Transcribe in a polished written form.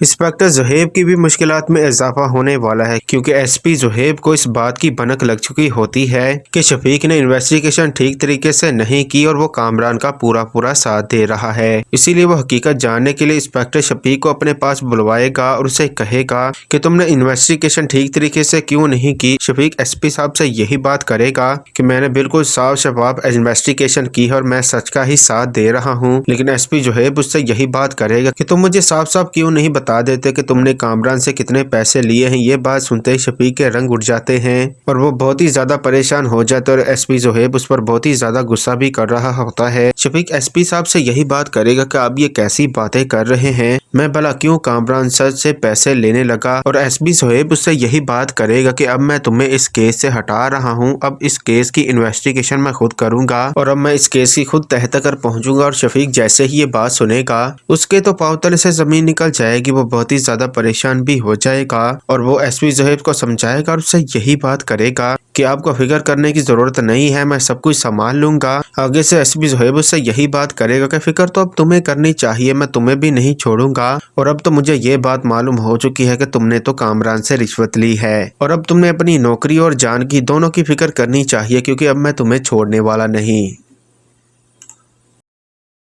Inspector Zuhaib की भी मुश्किलात में इजाफा होने वाला है, क्योंकि एसपी ज़ुहैब को इस बात की भनक लग चुकी होती है कि शफीक ने इन्वेस्टिगेशन ठीक तरीके से नहीं की और वो कामरान का पूरा साथ दे रहा है। इसीलिए वो हकीकत जानने के लिए इंस्पेक्टर शफीक को अपने पास बुलवाएगा और उसे कहेगा कि तुमने इन्वेस्टिगेशन ठीक तरीके से क्यों नहीं की। शफीक एसपी साहब से यही बात करेगा कि मैंने बिल्कुल साफ शफाफ इन्वेस्टिगेशन की है और मैं सच का ही साथ दे रहा हूँ, लेकिन एसपी ज़ुहैब उससे यही बात करेगा कि तुम मुझे साफ साफ क्यों नहीं बता देते कि तुमने कामरान से कितने पैसे लिए हैं। ये बात सुनते ही शफीक के रंग उठ जाते हैं और वो बहुत ही ज्यादा परेशान हो जाते हैं और एसपी ज़ुहैब उस पर बहुत ही ज्यादा गुस्सा भी कर रहा होता है। शफीक एसपी साहब से यही बात करेगा कि आप ये कैसी बातें कर रहे हैं, मैं भला क्यों कामरान सर से पैसे लेने लगा। और एसपी ज़ुहैब उससे यही बात करेगा कि अब मैं तुम्हें इस केस से हटा रहा हूँ, अब इस केस की इन्वेस्टिगेशन मैं खुद करूंगा और अब मैं इस केस की खुद तह तक पहुंचूंगा। और शफीक जैसे ही ये बात सुनेगा उसके तो पांव तले से जमीन निकल जाएगी, वो बहुत ही ज्यादा परेशान भी हो जाएगा और वो एसपी ज़ुहैब को समझाएगा और उससे यही बात करेगा कि आपको फिक्र करने की जरूरत नहीं है, मैं सब कुछ संभाल लूंगा। आगे से एसपी ज़ुहैब उससे यही बात करेगा कि फिक्र तो अब तुम्हें करनी चाहिए, मैं तुम्हें भी नहीं छोड़ूंगा और अब तो मुझे ये बात मालूम हो चुकी है कि तुमने तो कामरान से रिश्वत ली है और अब तुमने अपनी नौकरी और जान की दोनों की फिक्र करनी चाहिए, क्योंकि अब मैं तुम्हें छोड़ने वाला नहीं।